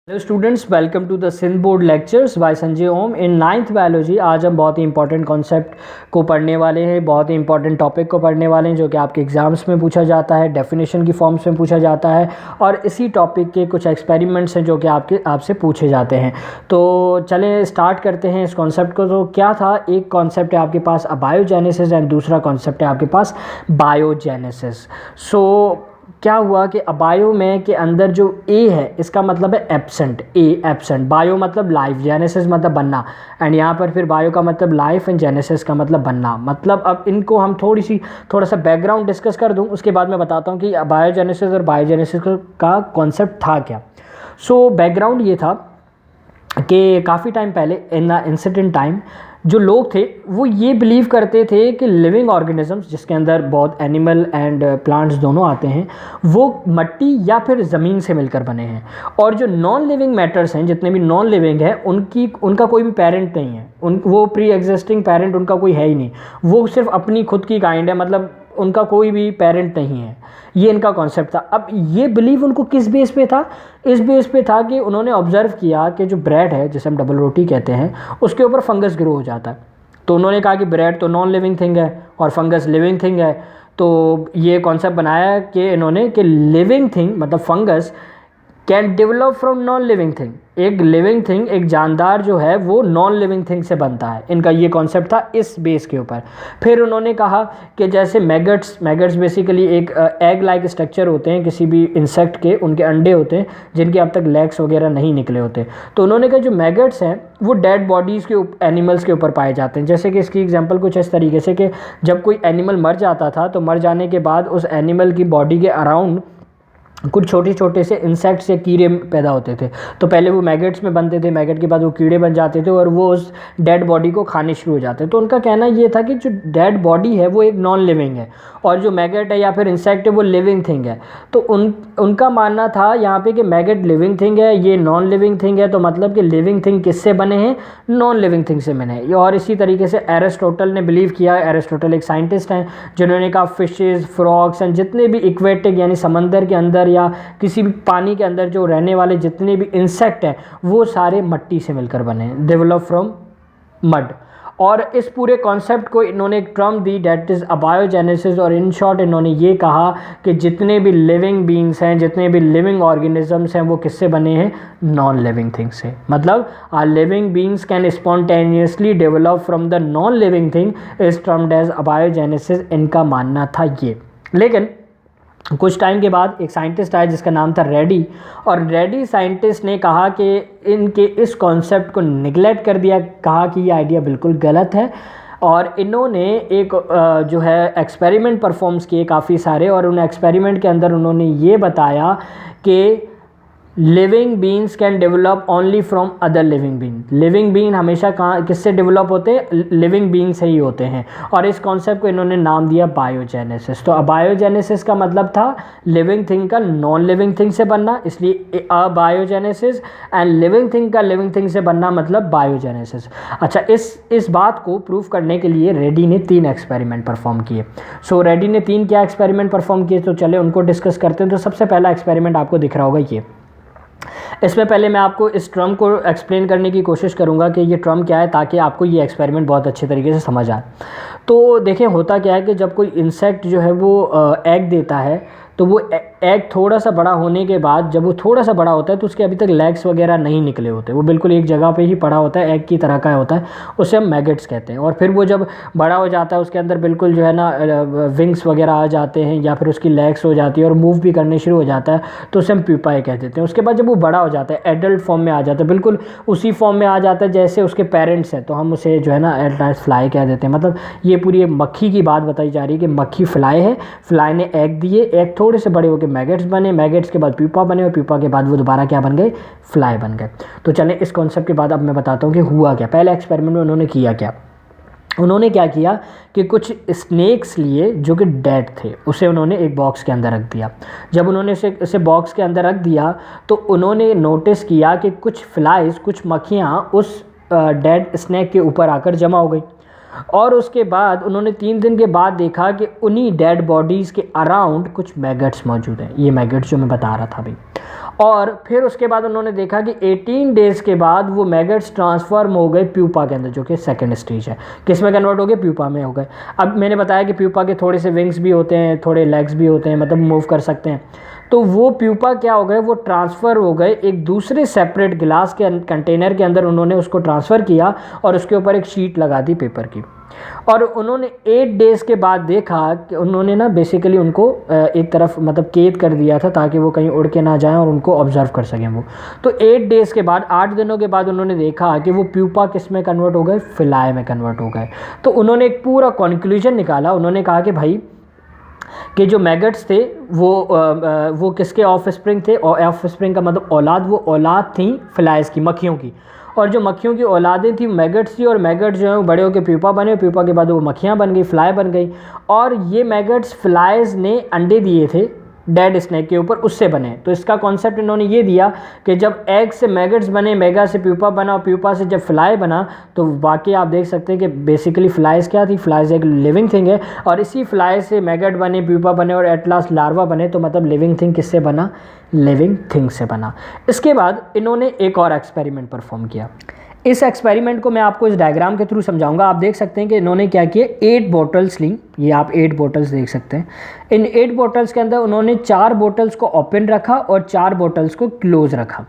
Hello students, welcome to the Sindh board lectures by Sanjay Om in ninth biology. आज हम बहुत ही important concept को पढ़ने वाले हैं, बहुत ही इंपॉर्टेंट टॉपिक को पढ़ने वाले हैं जो कि आपके एग्जाम्स में पूछा जाता है, डेफिनेशन की फॉर्म्स में पूछा जाता है और इसी टॉपिक के कुछ एक्सपेरिमेंट्स हैं जो कि आपसे पूछे जाते हैं। तो चलें स्टार्ट करते हैं इस कॉन्सेप्ट को। तो क्या था, एक कॉन्सेप्ट है आपके पास अबायोजेनेसिस एंड दूसरा कॉन्सेप्ट है आपके पास बायोजेनेसिस। क्या हुआ कि अबायो में के अंदर जो ए है इसका मतलब है एब्सेंट, ए एब्सेंट। बायो मतलब लाइफ, जेनेसिस मतलब बनना, एंड यहाँ पर फिर बायो का मतलब लाइफ एंड जेनेसिस का मतलब बनना। मतलब अब इनको हम थोड़ा सा बैकग्राउंड डिस्कस कर दूँ, उसके बाद मैं बताता हूँ कि बायोजेनेसिस और बायोजेनेसिस का कॉन्सेप्ट था क्या। बैकग्राउंड ये था कि काफ़ी टाइम पहले इन द इंसिडेंट टाइम जो लोग थे वो ये बिलीव करते थे कि लिविंग ऑर्गेनिजम्स, जिसके अंदर बहुत एनिमल एंड प्लांट्स दोनों आते हैं, वो मट्टी या फिर ज़मीन से मिलकर बने हैं। और जो नॉन लिविंग मैटर्स हैं, जितने भी नॉन लिविंग है, उनका कोई भी पेरेंट नहीं है, वो प्री एग्जिस्टिंग पेरेंट उनका कोई है ही नहीं, वो सिर्फ अपनी खुद की काइंड है, मतलब उनका कोई भी पेरेंट नहीं है। ये इनका कॉन्सेप्ट था। अब ये बिलीव उनको किस बेस पे था? इस बेस पे था कि उन्होंने ऑब्जर्व किया कि जो ब्रेड है, जिसे हम डबल रोटी कहते हैं, उसके ऊपर फंगस ग्रो हो जाता है। तो उन्होंने कहा कि ब्रेड तो नॉन लिविंग थिंग है और फंगस लिविंग थिंग है। तो ये कॉन्सेप्ट बनाया कि इन्होंने कि लिविंग थिंग मतलब fungus can develop from non living thing. एक लिविंग थिंग, एक जानदार जो है वो नॉन लिविंग थिंग से बनता है। इनका ये कॉन्सेप्ट था इस बेस के ऊपर। फिर उन्होंने कहा कि जैसे मैगट्स बेसिकली एक एग लाइक स्ट्रक्चर होते हैं किसी भी इंसेक्ट के, उनके अंडे होते हैं जिनके अब तक लेग्स वगैरह नहीं निकले होते। तो उन्होंने कहा जो मैगट्स हैं वो डेड बॉडीज़ के एनिमल्स के ऊपर पाए जाते हैं। जैसे कि इसकी एग्जांपल कुछ इस तरीके से कि जब कोई एनिमल मर जाता था तो मर जाने के बाद उस एनिमल की बॉडी के अराउंड कुछ छोटे छोटे से इंसेक्ट्स या कीड़े पैदा होते थे। तो पहले वो मैगट्स में बनते थे, मैगट के बाद वो कीड़े बन जाते थे और वो उस डेड बॉडी को खाने शुरू हो जाते। तो उनका कहना ये था कि जो डेड बॉडी है वो एक नॉन लिविंग है और जो मैगट है या फिर इंसेक्ट है वो लिविंग थिंग है। तो उनका मानना था यहाँ पे कि मैगट लिविंग थिंग है, ये नॉन लिविंग थिंग है। तो मतलब कि लिविंग थिंग किससे बने हैं? नॉन लिविंग थिंग से बने हैं। और इसी तरीके से एरिस्टोटल ने बिलीव किया। एरिस्टोटल एक साइंटिस्ट हैं जिन्होंने कहा फिशेज़, फ्रॉग्स एंड जितने भी इक्वेटिक यानी समंदर के अंदर या किसी भी पानी के अंदर जो रहने वाले जितने भी इंसेक्ट हैं वो सारे मिट्टी से मिलकर बने हैं, डेवलप फ्रॉम मड। और इस पूरे कॉन्सेप्ट को इन्होंने एक term the, that is abiogenesis. और इन शॉर्ट इन्होंने ये कहा कि जितने भी लिविंग बींग्स हैं, जितने भी लिविंग ऑर्गेनिजम्स हैं, वो किससे बने हैं? नॉन लिविंग थिंग से। मतलब are living beings can spontaneously develop from the non living thing is termed as abiogenesis. इनका मानना था ये। लेकिन कुछ टाइम के बाद एक साइंटिस्ट आया जिसका नाम था रेडी, और रेडी साइंटिस्ट ने कहा कि इनके इस कॉन्सेप्ट को निगलेक्ट कर दिया, कहा कि ये आइडिया बिल्कुल गलत है। और इन्होंने एक जो है एक्सपेरिमेंट परफॉर्म्स किए काफ़ी सारे, और उन एक्सपेरिमेंट के अंदर उन्होंने ये बताया कि living beings can develop only from other living being. Living being हमेशा कहाँ किससे डेवलप होते हैं? लिविंग बीन से ही होते हैं। और इस कॉन्सेप्ट को इन्होंने नाम दिया बायोजेनेसिस। तो बायोजेनेसिस का मतलब था लिविंग थिंग का नॉन लिविंग थिंग से बनना, इसलिए बायोजेनेसिस, एंड लिविंग थिंग का लिविंग थिंग से बनना मतलब बायोजेनेसिस। अच्छा, इस बात को प्रूव करने के लिए रेडी ने 3 एक्सपेरिमेंट परफॉर्म किए। रेडी ने 3 क्या एक्सपेरिमेंट परफॉर्म किए, तो चले उनको डिस्कस करते हैं। तो सबसे पहला एक्सपेरिमेंट आपको दिख रहा होगा ये। इसमें पहले मैं आपको इस टर्म को एक्सप्लेन करने की कोशिश करूंगा कि ये टर्म क्या है, ताकि आपको ये एक्सपेरिमेंट बहुत अच्छे तरीके से समझ आए। तो देखें, होता क्या है कि जब कोई इंसेक्ट जो है वो एग देता है, तो वो एग थोड़ा सा बड़ा होने के बाद, जब वो थोड़ा सा बड़ा होता है तो उसके अभी तक लेग्स वगैरह नहीं निकले होते, वो बिल्कुल एक जगह पे ही पड़ा होता है, एग की तरह का होता है, उसे हम मैगट्स कहते हैं। और फिर वो जब बड़ा हो जाता है उसके अंदर बिल्कुल जो है ना विंग्स वगैरह आ जाते हैं या फिर उसकी लेग्स हो जाती है और मूव भी करने शुरू हो जाता है, तो उसे हम प्यूपाई कह देते हैं। उसके बाद जब वो बड़ा हो जाता है, एडल्ट फॉर्म में आ जाता है, बिल्कुल उसी फॉर्म में आ जाता है जैसे उसके पेरेंट्स हैं, तो हम उसे जो है ना एट लास्ट फ्लाई कह देते हैं। मतलब ये पूरी एक मक्खी की बात बताई जा रही है कि मक्खी फ्लाई है, फ्लाई ने एग दिए, एग थोड़े से बड़े होकर मैगट्स बने, मैगट्स के बाद प्यूपा बने, और प्यूपा के बाद वो दोबारा क्या बन गए? फ्लाई बन गए। तो चलें इस कॉन्सेप्ट के बाद अब मैं बताता हूँ कि हुआ क्या। पहले एक्सपेरिमेंट में उन्होंने किया क्या। उन्होंने क्या किया कि कुछ स्नेक्स लिए जो कि डेड थे, उसे उन्होंने एक बॉक्स के अंदर रख दिया। जब उन्होंने इसे बॉक्स के अंदर रख दिया तो उन्होंने नोटिस किया कि कुछ फ्लाइज, कुछ मक्खियाँ उस डेड स्नेक के ऊपर आकर जमा हो गई। और उसके बाद उन्होंने 3 दिन के बाद देखा कि उन्हीं डेड बॉडीज़ के अराउंड कुछ मैगट्स मौजूद हैं, ये मैगट्स जो मैं बता रहा था अभी। और फिर उसके बाद उन्होंने देखा कि 18 डेज़ के बाद वो मैगट्स ट्रांसफॉर्म हो गए प्यूपा के अंदर, जो कि सेकंड स्टेज है। किस में कन्वर्ट हो गए? प्यूपा में हो गए। अब मैंने बताया कि प्यूपा के थोड़े से विंग्स भी होते हैं, थोड़े लेग्स भी होते हैं, मतलब मूव कर सकते हैं। तो वो प्यूपा क्या हो गए, वो ट्रांसफ़र हो गए एक दूसरे सेपरेट गिलास के कंटेनर के अंदर, उन्होंने उसको ट्रांसफ़र किया और उसके ऊपर एक शीट लगा दी पेपर की। और उन्होंने 8 डेज़ के बाद देखा कि उन्होंने ना बेसिकली उनको एक तरफ मतलब कैद कर दिया था ताकि वो कहीं उड़ के ना जाएं और उनको ऑब्ज़र्व कर सकें वो। तो 8 डेज़ के बाद, 8 दिनों के बाद उन्होंने देखा कि वो प्यूपा किस में कन्वर्ट हो गए? फिलाई में कन्वर्ट हो गए। तो उन्होंने एक पूरा कंक्लूजन निकाला। उन्होंने कहा कि भाई कि जो मैगट्स थे वो किसके ऑफ स्प्रिंग थे? और ऑफ स्प्रिंग का मतलब औलाद, वो औलाद थी फ्लाइज की, मक्खियों की। और जो मक्खियों की औलादें थी मैगट्स थी, और मैगट्स जो है वो बड़े होकर प्यूपा बने, प्यूपा के बाद वो मक्खियाँ बन गई, फ्लाई बन गई। और ये मैगट्स फ्लाइज ने अंडे दिए थे डेड स्नेक के ऊपर, उससे बने। तो इसका कॉन्सेप्ट इन्होंने ये दिया कि जब एग से मैगट्स बने, मेगा से प्यूपा बना, और प्यूपा से जब फ्लाई बना, तो वाकई आप देख सकते हैं कि बेसिकली फ्लाइज क्या थी? फ्लाइज एक लिविंग थिंग है, और इसी फ्लाई से मैगट बने, प्यूपा बने और एट लास्ट लार्वा बने। तो मतलब लिविंग थिंग किससे बना? लिविंग थिंग से बना। इसके बाद इन्होंने एक और एक्सपेरिमेंट परफॉर्म किया। इस एक्सपेरिमेंट को मैं आपको इस डायग्राम के थ्रू समझाऊंगा। आप देख सकते हैं कि इन्होंने क्या किया, 8 बॉटल्स ली। ये आप 8 बॉटल्स देख सकते हैं। इन 8 बॉटल्स के अंदर उन्होंने 4 बॉटल्स को ओपन रखा और 4 बॉटल्स को क्लोज रखा।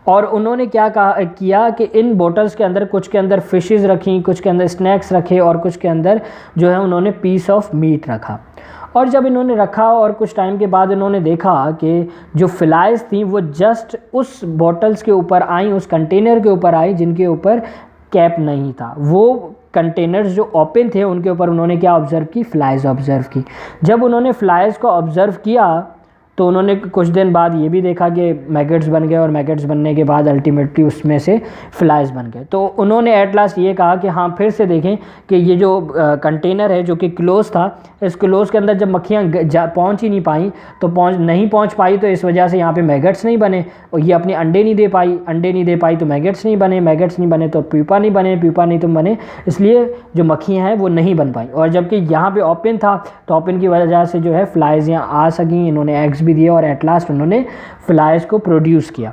और उन्होंने क्या किया कि इन बॉटल्स के अंदर कुछ के अंदर फिशेस रखी, कुछ के अंदर स्नैक्स रखे, और कुछ के अंदर जो है उन्होंने पीस ऑफ मीट रखा। और जब इन्होंने रखा और कुछ टाइम के बाद इन्होंने देखा कि जो फ्लाइज थी वो जस्ट उस बॉटल्स के ऊपर आई, उस कंटेनर के ऊपर आई जिनके ऊपर कैप नहीं था। वो कंटेनर्स जो ओपन थे उनके ऊपर उन्होंने क्या ऑब्ज़र्व की? फ्लाइज ऑब्ज़र्व की। जब उन्होंने फ्लाइज को ऑब्ज़र्व किया तो उन्होंने कुछ दिन बाद ये भी देखा कि मैगट्स बन गए, और मैगट्स बनने के बाद अल्टीमेटली उसमें से फ्लाइज बन गए। तो उन्होंने एट लास्ट ये कहा कि हाँ फिर से देखें कि ये जो कंटेनर है जो कि क्लोज था, इस क्लोज के अंदर जब मक्खियाँ पहुँच ही नहीं पाई, तो नहीं पहुँच पाई, तो इस वजह से यहाँ पे मैगट्स नहीं बने, और ये अपने अंडे नहीं दे पाई तो मैगट्स नहीं बने, मैगट्स नहीं बने तो प्यूपा नहीं बने, प्यूपा नहीं तो बने, इसलिए जो मक्खियाँ हैं वो नहीं बन पाई। और जबकि यहाँ पे ओपन था, तो ओपन की वजह से जो है फ्लाइज यहाँ आ सकी, इन्होंने एग्स भी दिए, और एट लास्ट उन्होंने फ्लाइज को प्रोड्यूस किया।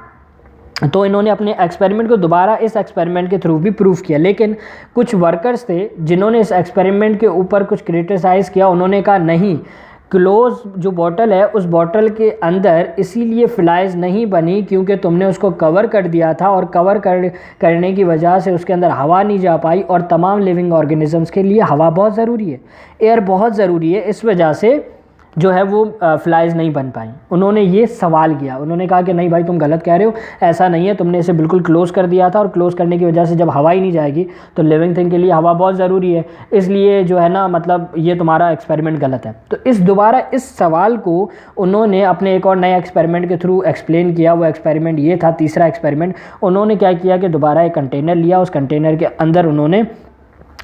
तो इन्होंने अपने एक्सपेरिमेंट को दोबारा इस एक्सपेरिमेंट के थ्रू भी प्रूफ किया। लेकिन कुछ वर्कर्स थे जिन्होंने इस एक्सपेरिमेंट के ऊपर कुछ क्रिटिसाइज़ किया। उन्होंने कहा नहीं, क्लोज जो बॉटल है उस बॉटल के अंदर इसीलिए फ्लाइज नहीं बनी क्योंकि तुमने उसको कवर कर दिया था, और कवर करने की वजह से उसके अंदर हवा नहीं जा पाई, और तमाम लिविंग ऑर्गेनिजम्स के लिए हवा बहुत ज़रूरी है, एयर बहुत ज़रूरी है, इस वजह से जो है वो फ्लाइज नहीं बन पाई। उन्होंने ये सवाल किया। उन्होंने कहा कि नहीं भाई तुम गलत कह रहे हो, ऐसा नहीं है, तुमने इसे बिल्कुल क्लोज़ कर दिया था, और क्लोज़ करने की वजह से जब हवा ही नहीं जाएगी तो लिविंग थिंग के लिए हवा बहुत ज़रूरी है, इसलिए जो है ना मतलब ये तुम्हारा एक्सपेरिमेंट गलत है। तो दोबारा इस सवाल को उन्होंने अपने एक और नए एक्सपेरिमेंट के थ्रू एक्सप्लेन किया। वो एक्सपेरिमेंट ये था, तीसरा एक्सपेरिमेंट। उन्होंने क्या किया कि दोबारा एक कंटेनर लिया, उस कंटेनर के अंदर उन्होंने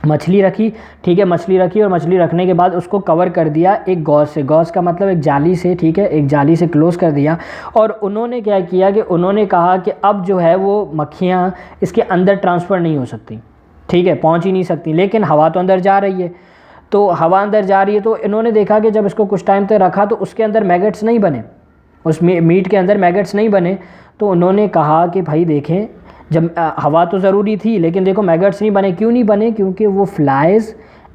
मछली रखी, ठीक है, मछली रखी, और मछली रखने के बाद उसको कवर कर दिया एक गॉज से, गॉज का मतलब एक जाली से, ठीक है, एक जाली से क्लोज़ कर दिया। और उन्होंने क्या किया कि उन्होंने कहा कि अब जो है वो मक्खियाँ इसके अंदर ट्रांसफ़र नहीं हो सकती, ठीक है, पहुंच ही नहीं सकती, लेकिन हवा तो अंदर जा रही है। तो हवा अंदर जा रही है, तो इन्होंने देखा कि जब इसको कुछ टाइम तक रखा तो उसके अंदर मैगट्स नहीं बने, उस मीट के अंदर मैगट्स नहीं बने। तो उन्होंने कहा कि भाई देखें, जब हवा तो ज़रूरी थी लेकिन देखो मैगट्स नहीं बने। क्यों नहीं बने? क्योंकि वो फ्लाइज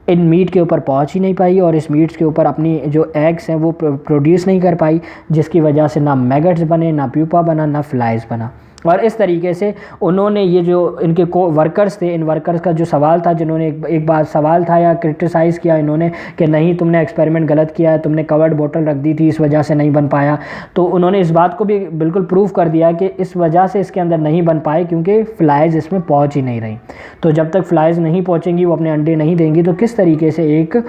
इन मीट के ऊपर पहुंच ही नहीं पाई, और इस मीट्स के ऊपर अपनी जो एग्स हैं वो प्रोड्यूस नहीं कर पाई, जिसकी वजह से ना मैगट्स बने, ना प्यूपा बना, ना फ्लाइज बना। और इस तरीके से उन्होंने ये जो इनके वर्कर्स थे, इन वर्कर्स का जो सवाल था, जिन्होंने एक बार सवाल था या क्रिटिसाइज़ किया इन्होंने कि नहीं तुमने एक्सपेरिमेंट गलत किया है, तुमने कवर्ड बोतल रख दी थी, इस वजह से नहीं बन पाया। तो उन्होंने इस बात को भी बिल्कुल प्रूफ कर दिया कि इस वजह से इसके अंदर नहीं बन पाए क्योंकि फ्लाइज इसमें पहुँच ही नहीं रही। तो जब तक फ्लाइज नहीं पहुँचेंगी, वो अपने अंडे नहीं देंगी, तो किस तरीके से एक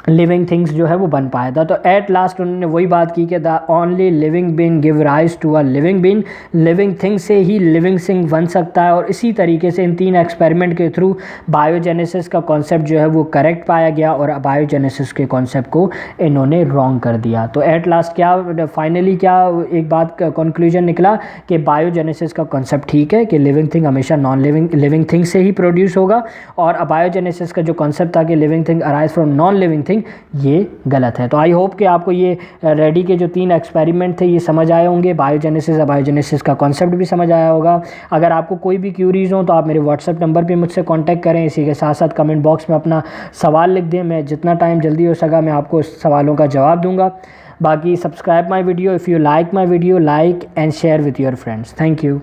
लिविंग थिंग्स जो है वो बन पाया था। तो एट लास्ट उन्होंने वही बात की कि the only living being give rise to a living being, living thing से ही लिविंग थिंग बन सकता है। और इसी तरीके से इन 3 एक्सपेरिमेंट के थ्रू बायोजेनेसिस का कॉन्सेप्ट जो है वो करेक्ट पाया गया और बायोजेनेसिस के कॉन्सेप्ट को इन्होंने रॉन्ग कर दिया। तो एट लास्ट क्या फाइनली क्या एक बात का कंक्लूजन निकला कि बायोजेनेसिस का कॉन्सेप्ट ठीक है कि लिविंग थिंग हमेशा नॉन लिविंग थिंग से ही प्रोड्यूस होगा, और बायोजेनेसिस का जो कॉन्सेप्ट था कि living thing arise from non living thing, ये गलत है। तो आई होप कि आपको ये रेडी के जो 3 एक्सपेरिमेंट थे ये समझ आए होंगे, बायोजेनेसिस का कॉन्सेप्ट भी समझ आया होगा। अगर आपको कोई भी क्यूरीज हो तो आप मेरे व्हाट्सएप नंबर पे मुझसे कांटेक्ट करें। इसी के साथ साथ कमेंट बॉक्स में अपना सवाल लिख दें, मैं जितना टाइम जल्दी हो सका मैं आपको उस सवालों का जवाब दूंगा। बाकी subscribe my video if you like my video, like and share with your friends. Thank you.